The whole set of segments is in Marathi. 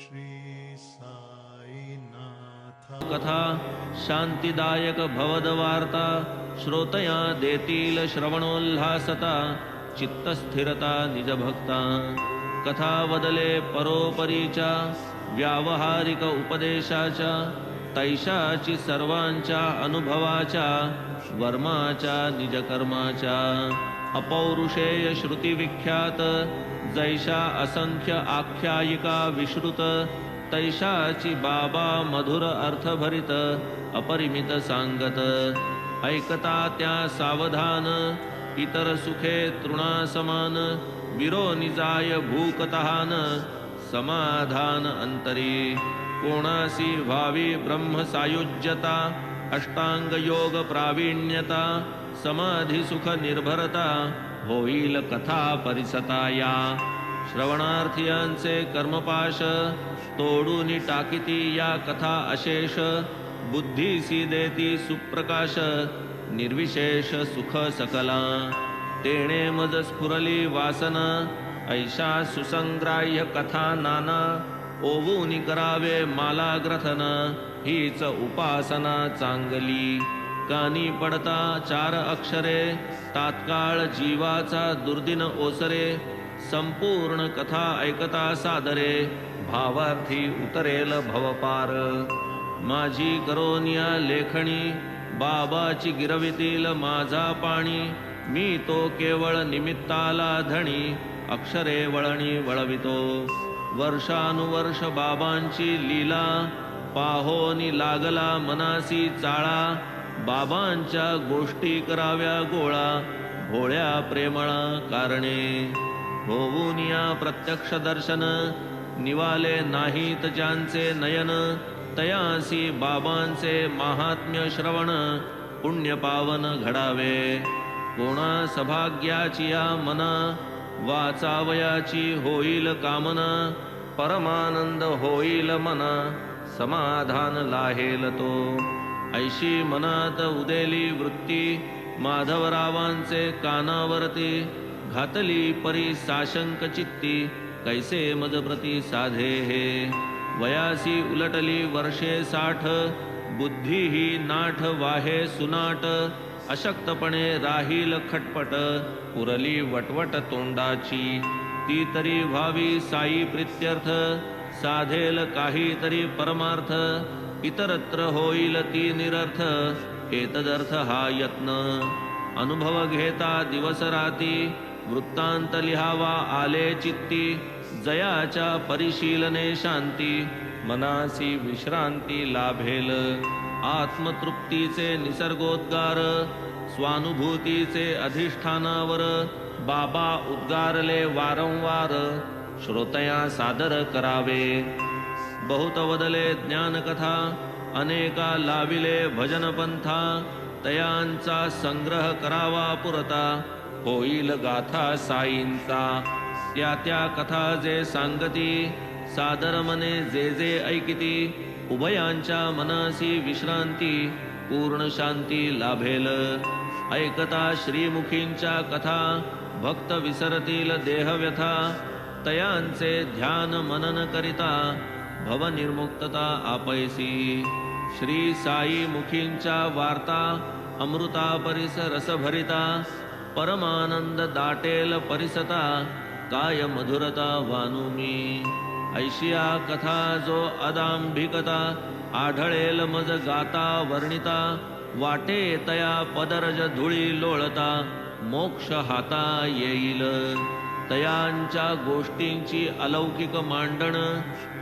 श्री साईनाथ कथा शांतिदायक भवदवार्ता श्रोतया देतील श्रवणोल्हासता चित्तस्थिरता निजभक्ता कथा वदले परोपरीच्या व्यावहारिक उपदेशाच्या तैशाची सर्वांच्या अनुभवाच्या वर्माच्या निजकर्माच्या अपौरुषेय श्रुतिविख्यात जैशा असंख्य आख्यायिका विश्रुत तैशाची बाबा मधुर अर्थभरित अपरिमित सांगत ऐकता त्या सावधान इतर सुखे तृणासमान विरोनिजाय भूकतहान समाधान अंतरी कोणासी व्हावी ब्रह्म सायुज्यता अष्टांग योग प्रावीण्यता समाधी सुख निर्भरता होईल कथा परिसता या श्रवणार्थियांचे कर्मपाश तोडून टाकिती या कथा अशेष बुद्धीसी देती सुप्रकाश निर्विशेष सुख सकला तेणे मज स्फुरली वासना ऐशा सुसंग्राह्य कथा नाना ओवूनी करावे माला ग्रथन हीच उपासना चांगली कानी पडता चार अक्षरे तात्काळ जीवाचा दुर्दिन ओसरे संपूर्ण कथा ऐकता सादरे भावार्थी उतरेल भवपार माझी करोनिया लेखणी बाबाची गिरवितील माझा पाणी मी तो केवळ निमित्ताला धणी अक्षरे वळणी वळवितो वर्षानुवर्ष बाबांची लीला पाहोनी लागला मनासी चाळा बाबांच्या गोष्टी कराव्या गोळा भोळ्या प्रेमळा कारणे होऊन या प्रत्यक्ष दर्शन निवाले नाहीत ज्यांचे नयन तयासी बाबांचे महात्म्य श्रवण पुण्य पावन घडावे कोणा सभाग्याची या मना वाचावयाची होईल कामना परमानंद होईल मना समाधान लाहेल तो ऐशी मनात उदेली वृत्ती माधवरावांचे कानावरती घातली परी साशंक चित्ती कैसे मजप्रती साधे हे वयासी उलटली वर्षे 60 बुद्धी ही नाठ वाहे सुनाट अशक्तपणे राहील खटपट पुरली वटवट तोंडाची ती तरी व्हावी साई प्रित्यर्थ साधेल काहीतरी परमार्थ इतरत्र होईल ती निरर्थ एतदर्थ हा यत्न अनुभव घेता दिवस राती वृत्तांत लिहावा आले चित्ती जयाच्या परिशीलने शांती मनासी विश्रांती लाभेल आत्मतृप्तीचे निसर्गोद्गार स्वानुभूतीचे अधिष्ठानावर बाबा उद्गारले वारंवार श्रोतया सादर करावे बहुत वदले ज्ञानकथा अनेका लाविले भजनपंथा तयांचा संग्रह करावा पुरता होईल गाथा साईंचा त्या त्या कथा जे सांगती सादर मने जे जे ऐकिती उभयांच्या मनासी विश्रांती पूर्ण शांती लाभेल ऐकता श्रीमुखींच्या कथा भक्त विसरतील देहव्यथा तयांचे ध्यान मनन करिता भवनिर्मुक्तता आपैसी श्री साई मुखींच्या वार्ता अमृता परिस रसभरिता परमानंद दाटेल परिसता काय मधुरता वानुमी ऐशिया कथा जो अदांभिकता आढळेल मज गाता वर्णिता वाटे तया पदरज धुळी लोळता मोक्ष हाता येईल तयांच्या गोष्टींची अलौकिक मांडण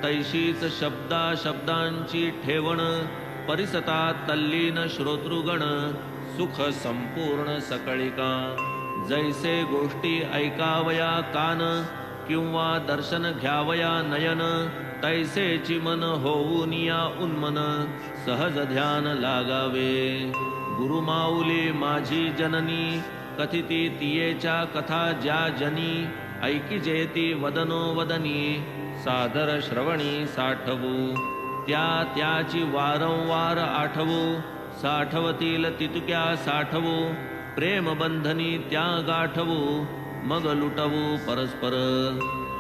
तैशीच शब्दा शब्दांची ठेवण परिसता तल्लीन श्रोतृगण सुख संपूर्ण सकळिका जैसे गोष्टी ऐकावया कान किंवा दर्शन घ्यावया नयन तैसेची मन होऊन या उन्मन सहज ध्यान लागावे गुरुमाऊली माझी जननी कथिती तियेच्या कथा ज्या जनी ऐकी जेती वदनो वदनी सादर श्रवणी साठवू त्या त्याची वारंवार आठवू साठवतील तितक्या साठवू प्रेम बंधनी त्या गाठवू मग लुटवू परस्पर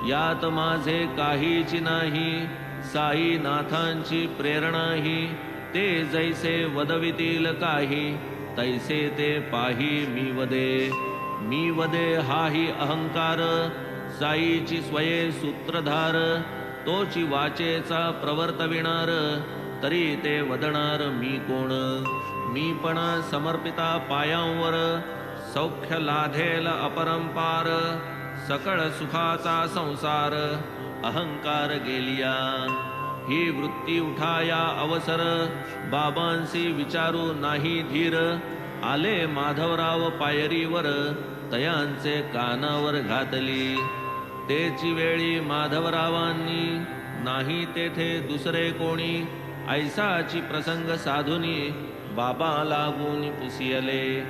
यात माझे काहीची नाही, साई नाथांची प्रेरणाही. ते जैसे वदवितील काही, तैसे ते पाही मी वदे. मी वदे हाही अहंकार, साईची स्वये सूत्रधार. तोची वाचेचा प्रवर्तविणार, तरी ते वदणार मी कोण. मी पण समर्पिता पायांवर, सौख्य लाधेल अपरंपार. सकळ सुखाचा संसार, अहंकार गेलिया. ही वृत्ती उठाया अवसर, बाबांसी विचारू नाही धीर. आले माधवराव पायरीवर, तयांचे कानावर घातली. तेची वेळी माधवरावांनी, नाही तेथे दुसरे कोणी. ऐसाची प्रसंग साधुनी, बाबा लागून पुसियले.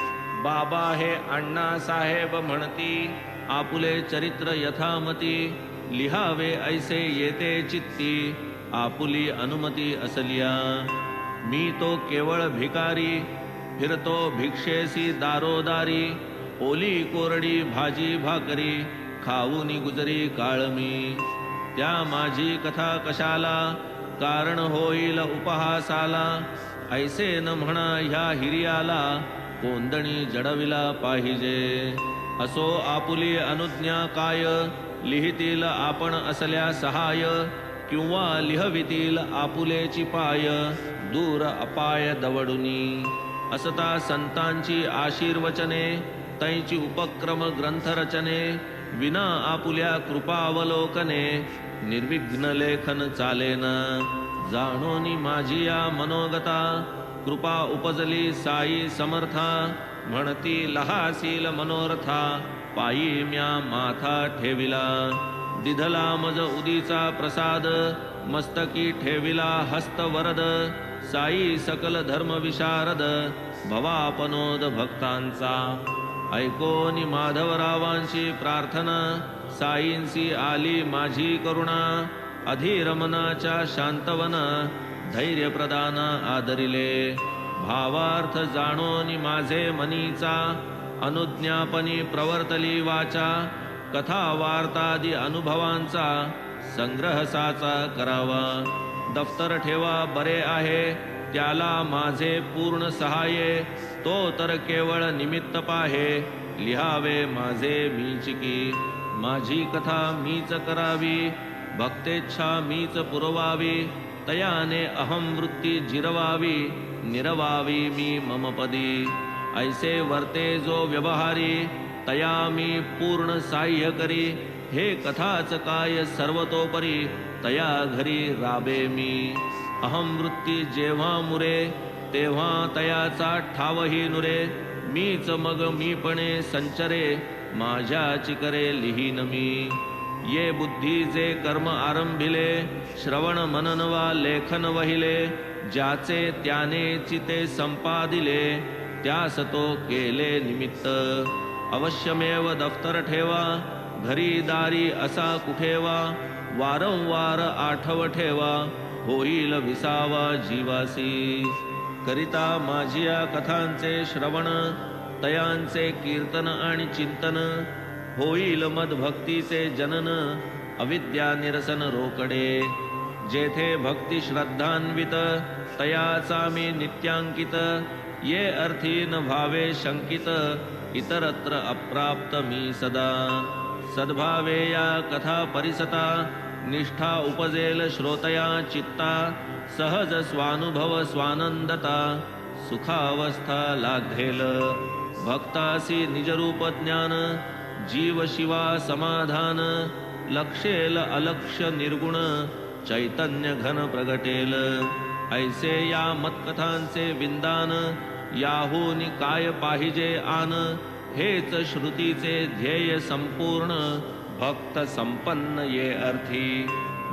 बाबा हे अण्णासाहेब म्हणती, आपुले चरित्र यथामती. लिहावे ऐसे येते चित्ती, आपुली अनुमती असलिया. मी तो केवळ भिकारी, फिरतो भिक्षेसी दारोदारी. ओली कोरडी भाजी भाकरी, खाऊनी गुजरी काळ मी. त्या माझी कथा कशाला, कारण होईल उपहासाला. ऐसे न म्हणा ह्या हिरियाला, कोंदणी जडविला पाहिजे. असो आपुली अनुज्ञा काय, लिहितील आपण असल्या सहाय. किंवा लिहवितील आपुलेची पाय, दूर अपाय दवडुनी. असता संतांची आशीर्वचने, तैची उपक्रम ग्रंथरचने. विना आपुल्या कृपावलोकने, निर्विघ्न लेखन चालेना. जाणोनी माझी या मनोगता, कृपा उपजली साई समर्था. म्हणती लहासील मनोरथा, पायी म्या माथा ठेविला. दिधला मज उदीचा प्रसाद, मस्तकी ठेविला हस्त वरद. साई सकल धर्म विशारद, भवापनोद भक्तांचा. ऐकोनी माधवरावांची प्रार्थना, साईंसी आली माझी करुणा. अधीर मनाच्या शांतवना, धैर्य प्रदाना आदरिले. भावार्थ जाणोनी माझे मनीचा, अनुज्ञापनी प्रवर्तली वाचा. कथा वार्तादी अनुभवांचा, संग्रह साचा करावा. दफ्तर ठेवा बरे आहे, त्याला माझे पूर्ण सहाय्ये. तो तर केवळ निमित्त पाहे, लिहावे माझे मीचिकी. माझी कथा मीच करावी, भक्तेच्छा मीच पुरवावी. तयाने अहम वृत्ती जिरवावी, निरवावी मी मम पदी. ऐसे वर्ते जो व्यवहारी, तया मी पूर्ण साह्य करी. हे कथाच काय सर्वतोपरी, तया घरी राबे मी. अहम वृत्ती जेव्हा मुरे, तेव्हा तयाचा ठावही नुरे. मीच मग मीपणे संचरे, माझ्याची करे लिहीन मी. ये बुद्धी जे कर्म आरंभिले, श्रवण मनन वा लेखन वहिले. ज्याचे त्याने चिते संपादिले, त्यास तो केले निमित्त. अवश्यमेव दफ्तर ठेवा, घरी दारी असा कुठेवा. वारंवार आठव ठेवा, होईल विसावा जीवासी. करिता माझिया कथांचे श्रवण, तयांचे कीर्तन आणि चिंतन. होईल मद भक्तीचे जनन, अविद्या निरसन रोकडे. जेथे भक्ती श्रद्धान्वित, तयाचा मी नित्यांकित. ये अर्थी न भावे शंकित, इतरत्र अप्राप्त मी सदा. सद्भावे या कथा परिसता, निष्ठा उपजेल श्रोतया चित्ता. सहज स्वानुभव स्वानंदता, सुखावस्था लाघेल. भक्तासी निजरूप ज्ञान, जीव शिवा समाधान. लक्षेल अलक्ष्य निर्गुण, चैतन्य घन प्रगटेल. ऐसे या मतकथांचे विंदान, याहूनी काय पाहिजे आन. हेच श्रुतीचे ध्येय संपूर्ण, भक्त संपन्न ये अर्थी.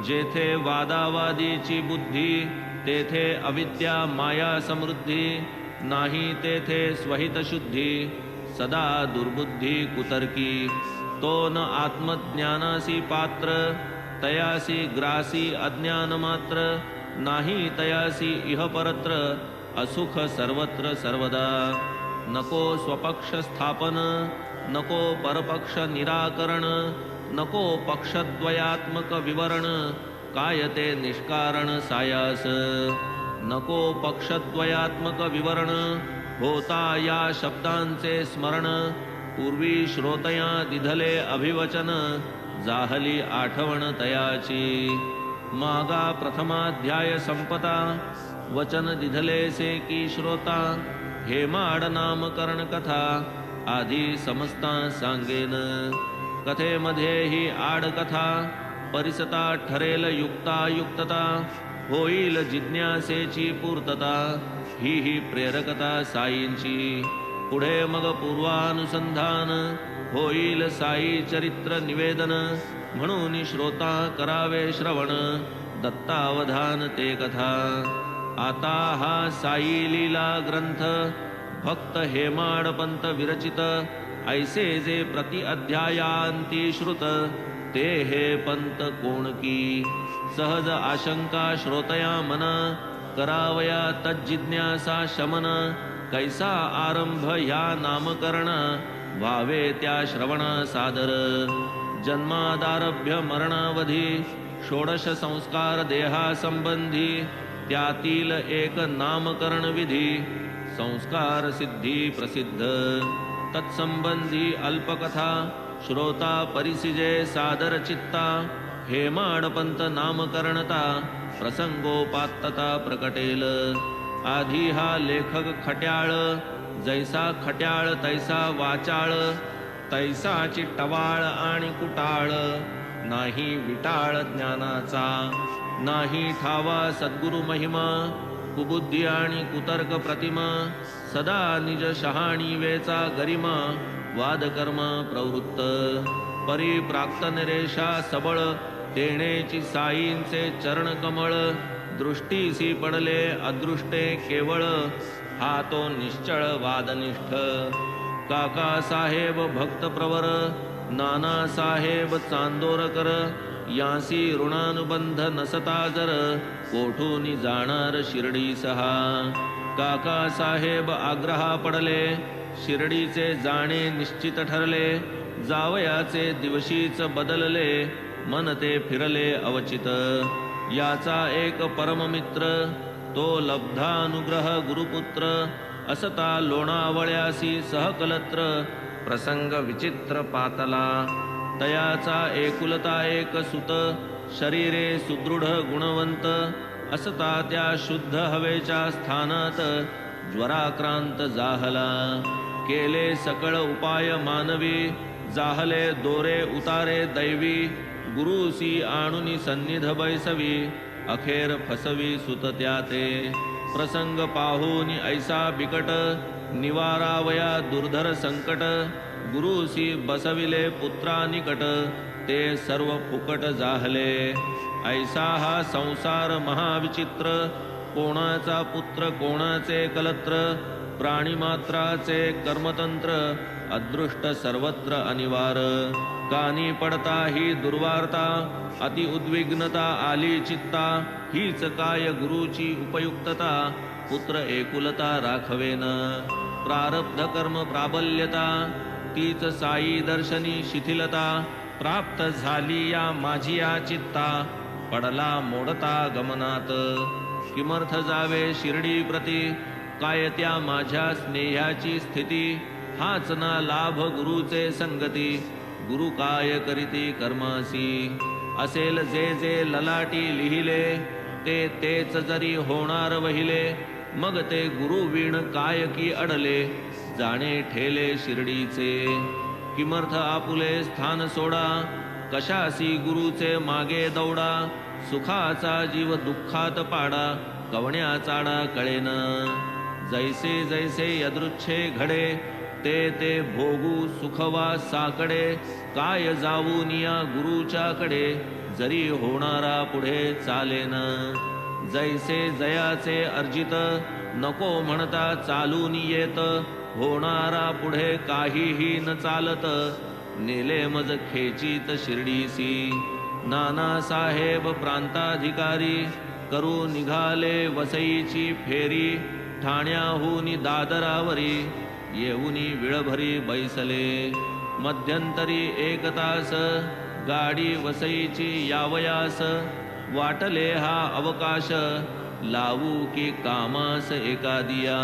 जेथे वादावादीची बुद्धी, तेथे अविद्या माया समृद्धी. नाही तेथे स्वहित शुद्धी, सदा दुर्बुद्धी कुतर्की. तो न आत्मज्ञानासी पात्र, तयासी ग्रासी अज्ञान मात्र. नाही तयासी इह परत्र, असुख सर्वत्र सर्वदा. नको स्वपक्ष स्थापन, नको परपक्ष निराकरण. नको पक्षद्वयात्मक विवरण, काय ते निष्कारण सायास. नको पक्षद्वयात्मक विवरण, होता या शब्दांचे स्मरण. पूर्वी श्रोतया दिधले अभिवचन, जाहली आठवण तयाची. मागा प्रथमाध्याय संपता, वचन दिधलेसे की श्रोता. हेमाड नामकरण कथा, आधी समजता सांगेन. कथेमध्ये ही आडकथा, परिसता ठरेल युक्तायुक्तता. होईल जिज्ञासेची पूर्तता, ही प्रेरकता साईंची. पुढे मग पूर्वानुसंधान, होईल साई चरित्र निवेदन. म्हणून श्रोता करावे श्रवण, दत्तावधान ते कथा. आता हा साई लीला ग्रंथ, भक्त हेमाडपंत विरचित. ऐसे जे प्रति अध्यायांती श्रुत, ते हे पंत कोण की. सहज आशंका श्रोतया मन, करावया तज्जिज्ञासा शमन. कैसा आरंभ ह्या नामकरण, व्हावे त्या श्रवण सादर. जन्मादारभ्य मरणावधी, षोडश संस्कार देहा संबंधी. त्यातील एक नामकरण विधी, संस्कार सिद्धी प्रसिद्ध. तत्संबंधी अल्पकथा, श्रोता परिसिजे सादर चित्ता. हेमाडपंत नामकरणता, प्रसंगोपात्तता प्रकटेल. आधी हा लेखक खट्याळ, जैसा खट्याळ तैसा वाचाळ. तैसाची टवाळ आणि कुटाळ, नाही विटाळ ज्ञानाचा. नाही ठावा सद्गुरु महिमा, कुबुद्धी आणि कुतर्क प्रतिमा. सदा निज शहाणीवेचा गरिमा, वादकर्म प्रवृत्त. परिप्राक्त निरेषा सबळ, तेणेची साईंचे चरण कमळ. दृष्टीसी पडले अदृष्टे केवळ, हा तो निश्चळ वादनिष्ठ. काका साहेब भक्त प्रवर, नाना साहेब चांदोरकर. यासी ऋणानुबंध नसता जर, कोठूनी जाणार शिर्डी सहा. काका साहेब आग्रहा पडले, शिर्डीचे जाणे निश्चित ठरले. जावयाचे दिवशीच बदलले, मन ते फिरले अवचित. याचा एक परममित्र, तो लब्धानुग्रह गुरुपुत्र. असता लोणावळ्यासी सहकलत्र, प्रसंग विचित्र पातला. तयाचा एकुलता एक सुत, शरीरे सुदृढ गुणवंत. असता त्या शुद्ध हवेच्या स्थानात, ज्वराक्रांत जाहला. केले सकळ उपाय मानवी, जाहले दोरे उतारे दैवी. गुरुसी आणुनी सन्निध बैसवी, अखेर फसवी सुत त्याते. प्रसंग पाहून ऐसा बिकट, निवारावया दुर्धर संकट. गुरुसी बसविले पुत्रा निकट, ते सर्व फुकट जाहले. ऐसा हा संसार महाविचित्र, कोणाचा पुत्र कोणाचे कलत्र. प्राणीमात्राचे कर्मतंत्र, अदृष्ट सर्वत्र अनिवार. कानी पडता ही दुर्वार्ता, अति उद्विग्नता आली चित्ता. हीच काय गुरुची उपयुक्तता, पुत्र एकुलता राखवेन. प्रारब्ध कर्म प्राबल्यता, तीच साई दर्शनी शिथिलता. प्राप्त झाली या माझी या चित्ता, पडला मोडता गमनात. किमर्थ जावे शिर्डी प्रती, काय त्या माझ्या स्नेहाची स्थिती. हाच ना लाभ गुरुचे संगती, गुरु काय करीती कर्मासी. असेल जे जे ललाटी लिहिले, ते तेच जरी होणार वहिले. मग ते गुरुवीण काय की अडले, जाणे ठेले शिर्डीचे. किमर्थ आपुले स्थान सोडा, कशासी गुरुचे मागे दौडा. सुखाचा जीव दुःखात पाडा, कवण्या चाडा कळेन. जैसे जैसे यदृच्छे घडे, ते ते भोगू सुखवा साकडे. काय जाऊन या गुरुच्याकडे, जरी होणारा पुढे चालेन. जैसे जयाचे अर्जित, नको म्हणता चालून येत. होणारा पुढे काहीही न चालत, नेले मज खेचीत शिर्डीसी. नाना साहेब प्रांताधिकारी, करू निघाले वसईची फेरी. ठाण्याहून दादरावरी, येऊनी विळभरी बैसले. मध्यंतरी एक तास, गाडी वसईची यावयास वाटले हा अवकाश लावू की कामास एकादिया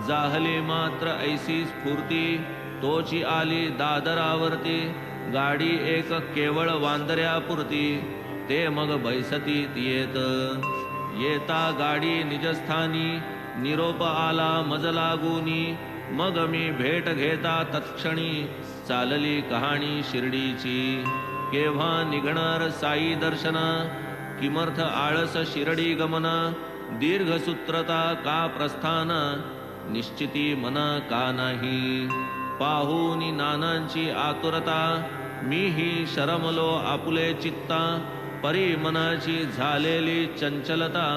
जाहले मात्र ऐसी स्फूर्ती तोची आली दादरावरती गाडी एक केवळ वांदऱ्यापुरती ते मग बैसतीत येता गाडी निजस्थानी निरोप आला मज लागूनी मग मी भेट घेता तत्क्षणी चालली कहाणी शिर्डीची केव्हा निघणार साई दर्शन किमर्थ आळस शिर्डी गमन दीर्घसूत्रता का प्रस्थान निश्चिती मन का नाही पाहूनी नानांची आतुरता मीही शरमलो आपुले चित्ता परी मनाची झालेली चंचलता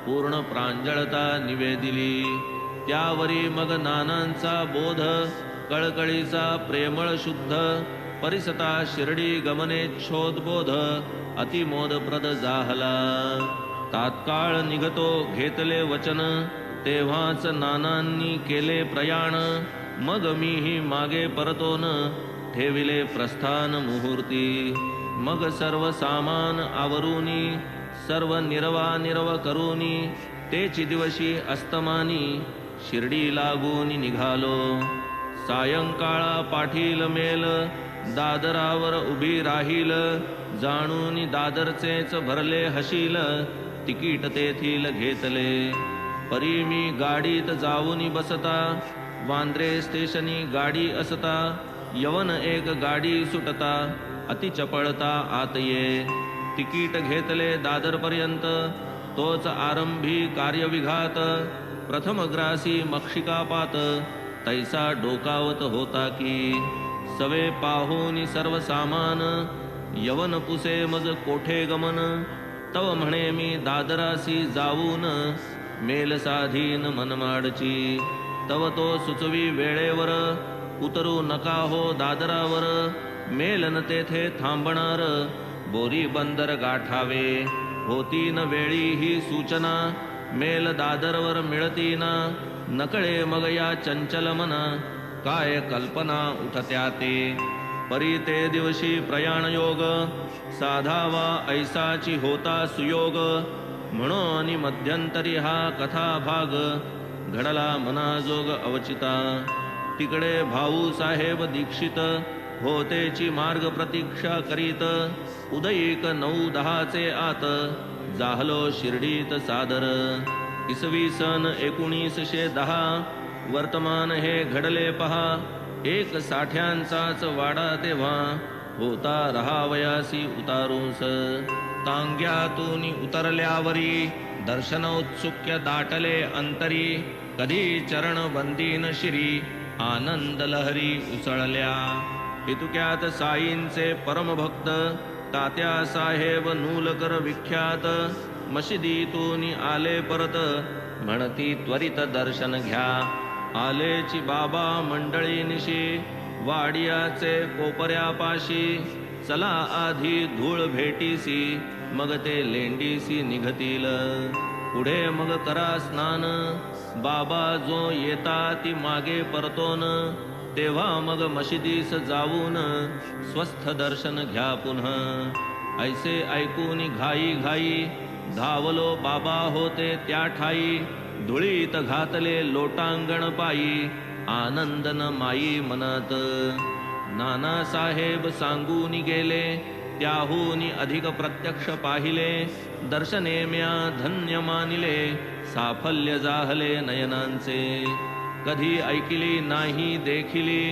पूर्ण प्रांजळता निवेदिली त्यावरी मग नानांचा बोध कळकळीचा प्रेमळ शुद्ध परिसता शिर्डी गमनेच्छोदबोध अतिमोदप्रद जाहला तात्काळ निघतो घेतले वचन तेव्हाच नानांनी केले प्रयाण मग मीही मागे परतोन ठेविले प्रस्थान मुहूर्ती मग सर्व सामान आवरूनी सर्व निरव करूनी तेची दिवशी अस्तमानी शिर्डी लागून निघालो सायंकाळा पाठील मेल दादरावर उभी राहील जाणून दादरचेच भरले हशील तिकीट तेथील घेतले परी मी गाडीत जाऊन बसता वांद्रे स्टेशनी गाडी असता यवन एक गाडी सुटता अति चपळता आत ये तिकीट घेतले दादरपर्यंत तोच आरंभी कार्यविघात प्रथम ग्रासी मक्षिकापात तैसा डोकावत होता की सवे पाहून सर्व सामान यवन पुसे मज कोठे गमन तव म्हणे मी दादरासी जाऊन मेल साधीन मनमाडची तव तो सुचवी वेळेवर उतरू नका हो दादरावर मेल न तेथे थांबणार बोरी बंदर गाठावे होती न वेळी ही सूचना मेल दादरवर मिळती ना नकळे मग या चंचल मना काय कल्पना उठत्या ते परी ते दिवशी प्रयाण योग साधावा ऐसाची होता सुयोग म्हणून मध्यंतरी हा कथा भाग घडला मनाजोग अवचिता तिकडे भाऊ साहेब दीक्षित होतेची मार्ग प्रतीक्षा करीत उदयिक 9-10 आत जाहलो शिर्डीत सादर इसवी सन 1910 वर्तमान हे घडले पहा एक साठ्यांचाच वाडा तेव्हा होता रहावयासी उतारूस तांग्यातून उतरल्यावरी दर्शनोत्सुक्य दाटले अंतरी कधी चरण वंदीन शिरी आनंद लहरी उसळल्या इतुक्यात साईंचे परमभक्त तात्या साहेब नूलकर विख्यात मशिदीतून आले परत म्हणती त्वरित दर्शन घ्या आलेची बाबा मंडळी निशी वाडियाचे कोपऱ्यापाशी चला आधी धूळ भेटीसी मग ते लेंडीसी निघतील पुढे मग करा स्नान बाबा जो येता ती मागे परतोन तेव्हा मग मशिदीस जाऊन स्वस्थ दर्शन घ्या पुन्हा ऐसे ऐकून घाई घाई धावलो बाबा होते त्या ठाई धुळीत घातले लोटांगण पायी आनंद न माई मनात नाना साहेब सांगून गेले त्याहून अधिक प्रत्यक्ष पाहिले दर्शने म्या धन्य मानिले साफल्य जाहले नयनांचे कधी ऐकिली नाही देखिली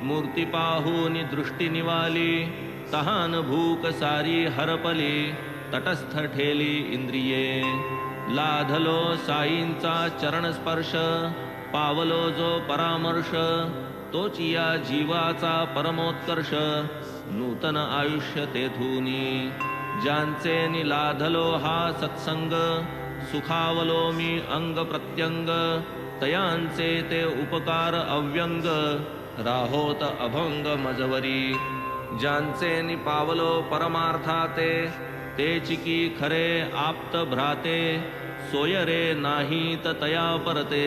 मूर्ती पाहून दृष्टी निवाली तहान भूक सारी हरपली तटस्थ ठेली इंद्रिये लाधलो साईंचा चरण स्पर्श पावलो जो परामर्श तोच या जीवाचा परमोत्कर्ष नूतन आयुष्य तेथूनी ज्यांचे निलाधलो हा सत्संग सुखावलो मी अंग प्रत्यंग तयांचे ते उपकार अव्यंग राहोत अभंग मजवरी ज्यांचे निपावलो परमार्थाते ते चिकी खरे आप्त भ्राते सोयरे नाहीत तया परते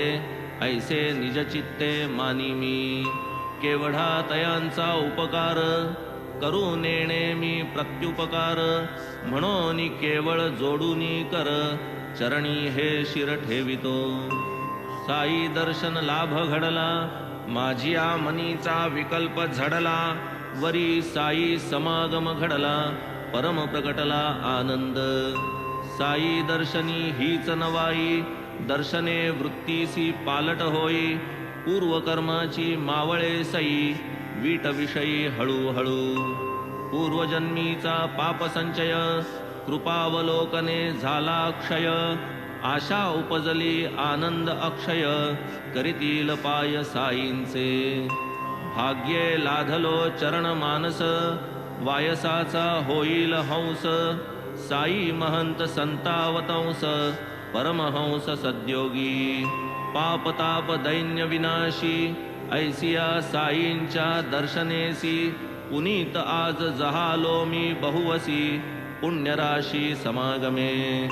ऐसे निजचित्ते मानी मी केवढा तयांचा उपकार करू नेणे मी प्रत्युपकार, म्हणून केवळ जोडूनी कर, चरणी हे शिर ठेवितो. साई दर्शन लाभ घडला, माझिया मनीचा विकल्प झडला, वरी साई समागम घडला, परम प्रकटला आनंद. साई दर्शनी हीच नवाई, दर्शने वृत्तीसी पालट होई, पूर्वकर्माची मावळे सई, वीट विषयी हळूहळू. पूर्वजन्मीचा पापसंचय, कृपावलोकने झाला क्षय, आशा उपजली आनंद अक्षय, करीतील पाय साईंचे. भाग्ये लाधलो चरण मानस, वायसाचा होईल हंस, साई महंत संतावतंस, परमहंस सद्योगी. पापताप दैन्य विनाशी, ऐसिया साईंच्या दर्शनेसी, पुनीत आज जहालो मी बहुवसी, पुण्यराशी समागमे.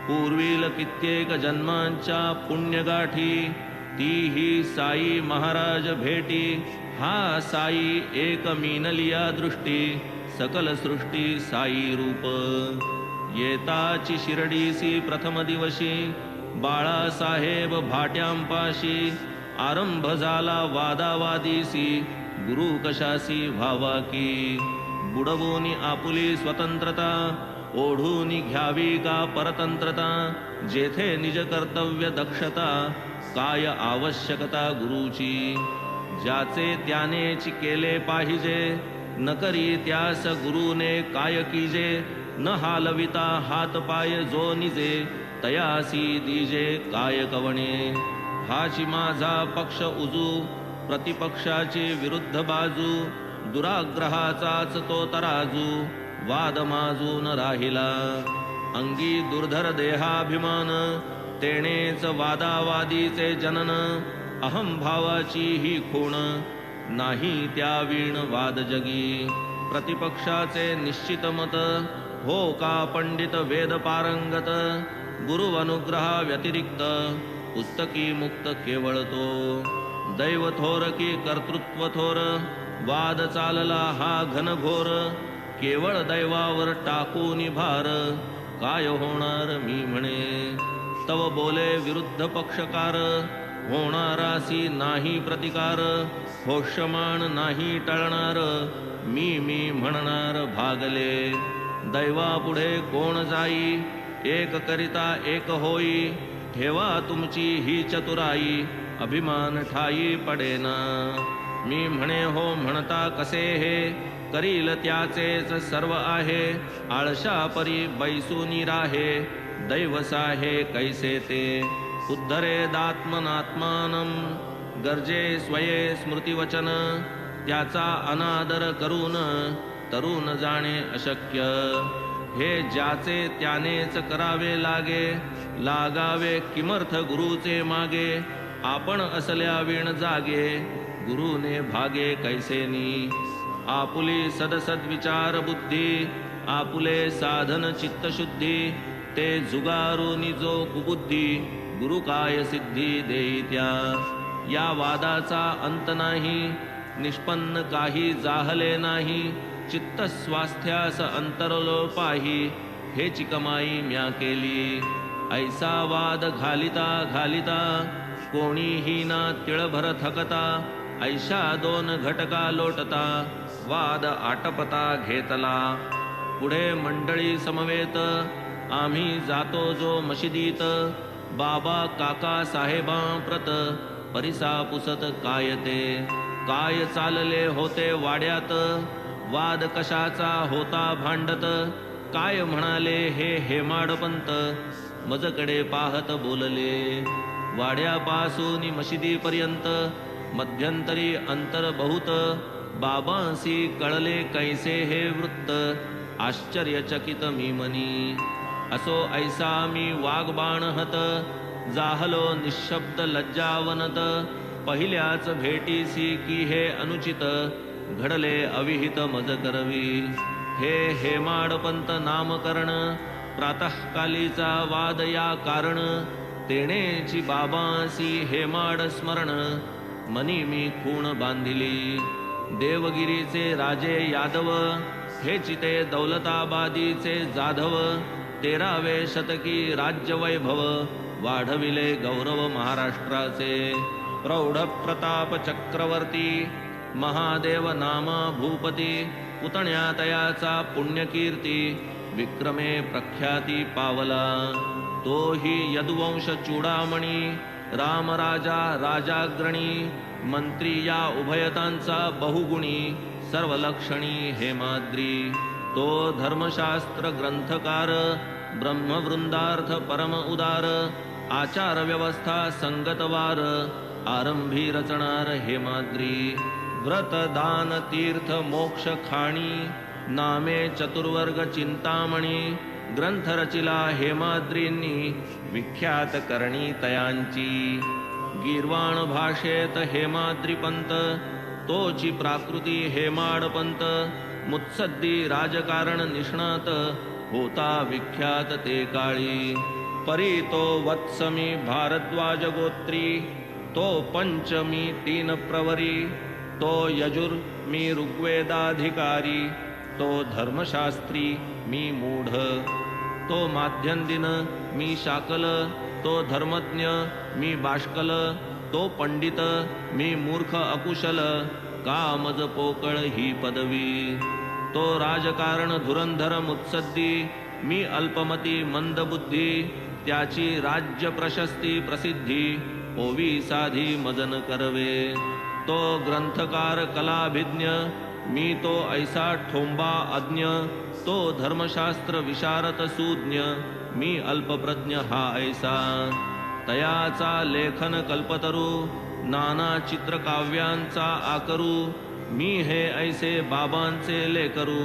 पूर्वील कित्येक जन्मांच्या पुण्यगाठी, तीही साई महाराज भेटी, हा साई एक मीनलिया दृष्टी, सकल सृष्टी साई रूप. येताची शिर्डीसी प्रथम दिवशी, बाळासाहेब भाट्यांपाशी, आरंभ झाला वादावादीसी, गुरु कशासी व्हावा की. बुडवूनी आपुली स्वतंत्रता, ओढूनी घ्यावी का परतंत्रता, जेथे निज कर्तव्य दक्षता, काय आवश्यकता गुरुची. ज्याचे त्यानेच केले पाहिजे, न करी त्यास गुरुने काय कीजे, न हालविता हात पाय जो निजे, तयासी दीजे काय कवणे. हाची माझा पक्ष उजू, प्रतिपक्षाची विरुद्ध बाजू, दुराग्रहाचाच तो तराजू, वाद माजून राहिला. अंगी दुर्धर देहाभिमान, तेणेच वादावादीचे जनन, अहंभावाची ही खूण, नाही त्या वीण वाद जगी. प्रतिपक्षाचे निश्चित मत, हो का पंडित वेद पारंगत, गुरु अनुग्रहा व्यतिरिक्त, पुस्तकी मुक्त केवळ तो. दैव थोर की कर्तृत्व थोर, वाद चालला हा घनघोर, केवळ दैवावर टाकून भार, काय होणार मी म्हणे. तव बोले विरुद्ध पक्षकार, होणारासी नाही प्रतिकार, होष्यमान नाही टळणार, मी म्हणणार भागले. दैवापुढे कोण जाई, एक करिता एक होई, ठेवा तुमची ही चतुराई, अभिमान ठाई पडेना. मी म्हणे हो म्हणता कसे हे, करील त्याचेच सर्व आहे, आळशा परी बैसूनी राहे, दैव साहे कैसे ते. उद्धरेदात्मनात्मानं, गरजे स्वये स्मृतिवचन, त्याचा अनादर करून, तरुण जाणे अशक्य. हे ज्याचे त्यानेच करावे लागे, लागावे किमर्थ गुरुचे मागे, आपण असल्या विण जागे, गुरुने भागे कैसेनी. आपुली सदसद विचार बुद्धी, आपुले साधन चित्तशुद्धी, ते जुगारुनी जो कुबुद्धी, गुरु काय सिद्धी देई त्या. या वादाचा अंत नाही, निष्पन्न काही जाहले नाही, चित्त स्वास्थ्यास अंतरलो पाही, हेची कमाई म्या केली. ऐसा वाद घालिता घालिता, कोणीही ना तिळभर थकता, ऐशा दोन घटका लोटता, वाद आटपता घेतला. पुढे मंडळी समवेत, आम्ही जातो जो मशिदीत, बाबा काका साहेबां प्रत, परिसा पुसत काय ते. काय चालले होते वाड्यात, वाद कशाचा होता भांडत, काय म्हणाले हे हेमाडपंत, मजकडे पाहत बोलले. वाड्यापासून मशिदीपर्यंत मध्यंतरी अंतर बहुत, बाबांसी कळले कैसे हे वृत्त, आश्चर्यचकित मी मनी. असो ऐसा मी वाग्बाणहत, जाहलो निशब्द लज्जावनत, पहिल्याच भेटीसी की हे अनुचित, घडले अविहित मज करवी. हे हेमाडपंत नामकरण, प्रातःकालीचा वाद या कारण, तेणेची बाबांसी हेमाड स्मरण, मनी मी खूण बांधिली. देवगिरीचे राजे यादव, हे चिते दौलताबादीचे जाधव, 13वे शतकी राज्यवैभव, वाढविले गौरव महाराष्ट्राचे. प्रौढ प्रताप चक्रवर्ती, महादेव नामा भूपती, पुतण्या तयाचा पुण्यकीर्ती, विक्रमे प्रख्याती पावला. तोही यदुवंश चूडामणी, रामराजा राजाग्रणी, मंत्री या उभयतांचा बहुगुणी, सर्वलक्षणी हेमाद्री. तो धर्मशास्त्र ग्रंथकार, ब्रह्मवृंदार्थ परम उदार, आचार व्यवस्था संगतवार, आरंभी रचणार हेमाद्री. व्रत दान तीर्थ मोक्ष खाणी, नामे चतुर्वर्ग चिंतामणी, ग्रंथ रचिला हेमाद्रींनी, विख्यात करणी तयांची. गीर्वाण भाषेत हेमाद्रीपंत, तोची प्राकृती हेमाडपंत, मुत्सद्दी राजकारण निष्णात, होता विख्यात ते काळी. परी तो वत्समी भारद्वाज गोत्री, तो पंचमी 3 प्रवरी, तो यजुर मी ऋग्वेदाधिकारी, तो धर्मशास्त्री मी मूढ, तो माध्यंदिन मी शाकल, तो धर्मज्ञ मी बाष्कल, तो पंडित मी मूर्ख अकुशल, कामज पोकळ ही पदवी. तो राजकारण धुरंधर मुत्सद्दी, मी अल्पमती मंदबुद्धी, त्याची राज्य प्रशस्ती प्रसिद्धी, ओवी साधी मजन करवे. तो ग्रंथकार कलाभिज्ञ, मी तो ऐसा ठोंबा अज्ञ, तो धर्मशास्त्र विशारद सूज्ञ, मी अल्पप्रज्ञ हा ऐसा. तयाचा लेखन कल्पतरू, नाना चित्रकाव्यांचा आकरू, मी हे ऐसे बाबांचे लेकरू,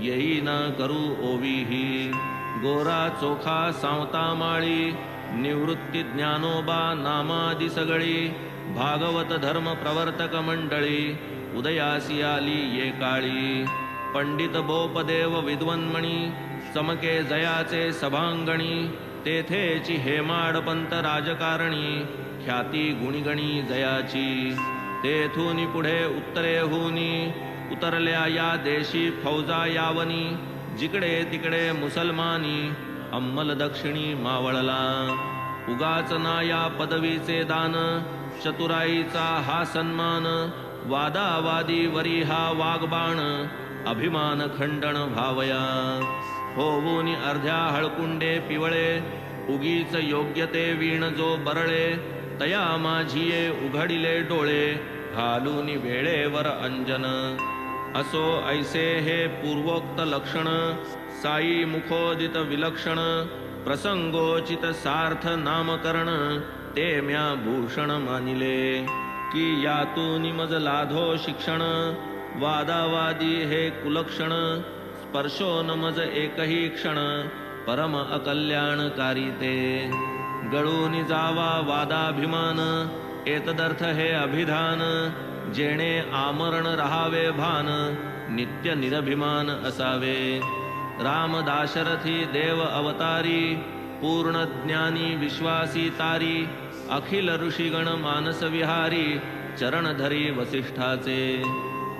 येई न करू ओवीही. गोरा चोखा सावता माळी, निवृत्ती ज्ञानोबा नामादी सगळी, भागवत धर्म प्रवर्तक मंडळी, उदयासी आली ये काळी. पंडित बोपदेव विद्वन्मणी, चमके जयाचे सभांगणी, तेथेची हेमाडपंत राजकारणी, ख्याती गुणिगणी जयाची. तेथून पुढे उत्तरेहूनी, उतरल्या या देशी फौजा यावनी, जिकडे तिकडे मुसलमानी, अंमल दक्षिणी मावळला. उगाच ना या पदवीचे दान, चतुराईचा हा सन्मान, वादावादी वरी हा वागबाण, अभिमान खंडन भावया. होऊनी अर्ध्या हळकुंडे पिवळे, उगीच योग्यते वीण जो बरळे, तया माझिये उघडिले डोळे, घालूनी वेळेवर अंजन. असो ऐसे हे पूर्वोक्त लक्षण, साई मुखोदित विलक्षण, प्रसंगोचित सार्थ नामकरण, ते म्या भूषण मानिले. की यातून मज लाधो शिक्षण, वादावादी हे कुलक्षण, स्पर्शो न मज एकही क्षण, परम अकल्याणकारी ते. गळून जावा वादाभिमान, एतदर्थ हे अभिधान, जेणे आमरण रहावे भान, नित्य निरभिमान असावे. राम दाशरथी देव अवतारी, पूर्ण ज्ञानी विश्वासी तारी, अखिल ऋषिगण मानस विहारी, चरणधरी वसिष्ठाचे.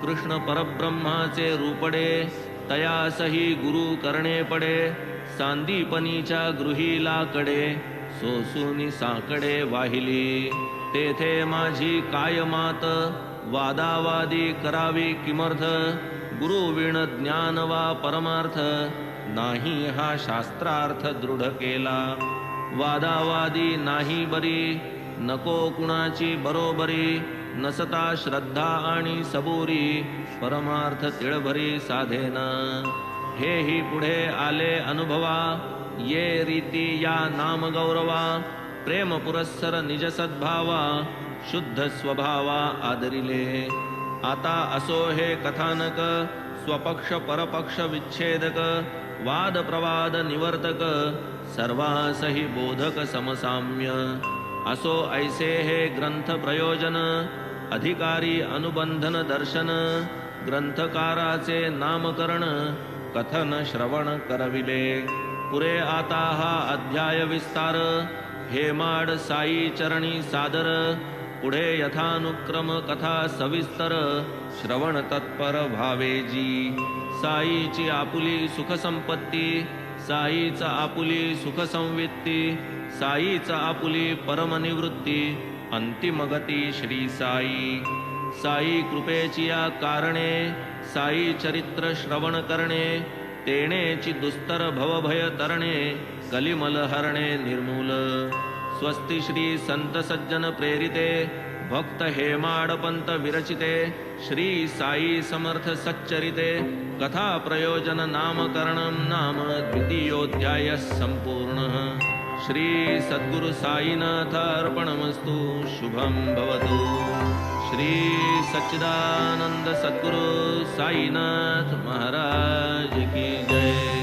कृष्ण परब्रह्माचे रूपडे, तयासही गुरु करणे पडे, सांदीपनीच्या गृहीला कडे, सोसूनी साकडे वाहिली. तेथे माझी काय मात, वादावादी करावी किमर्थ, गुरुविण ज्ञान वा परमार्थ, नाही हा शास्त्रार्थ दृढ केला. वादावादी नाही बरी, नको कुणाची बरोबरी, नसता श्रद्धा आणि सबुरी, परमार्थ तिळभरी साधेना. हेही पुढे आले अनुभवा, ये रीती या नाम गौरवा, प्रेम पुरस्सर निज सद्भावा, शुद्ध स्वभावा आदरिले. आता असो हे कथानक, स्वपक्ष परपक्ष विच्छेदक, वाद प्रवाद निवर्तक, सर्वासही बोधक समसाम्य. असो ऐसे हे ग्रंथ प्रयोजन, अधिकारी अनुबंधन दर्शन, ग्रंथकाराचे नामकरण, कथन श्रवण करविले. पुरे आता हा अध्याय विस्तार, हेमाड साई चरणी सादर, पुढे यथानुक्रम कथा सविस्तर श्रवण तत्पर भावेजी। साईची आपुली सुख संपत्ती, साईचा आपुली सुख संवित्ती, साईचा आपुली परमनिवृत्ती, अंतिमगती श्री साई। साई कृपेची या कारणे, साई चरित्र श्रवण करणे, तेणेची दुस्तर भवभय तरणे, कलिमल हरणे निर्मूल। स्वस्ति श्री संत सज्जन प्रेरिते, भक्त हेमाडपंत विरचिते, श्री साई समर्थ सच्चरिते, कथा प्रयोजन नामकरणं नाम द्वितीयोऽध्यायः संपूर्णः। श्री सद्गुरु साईनाथ अर्पणमस्तु। शुभं भवतु। श्री सच्चिदानंद सद्गुरु साईनाथ महाराज की जय।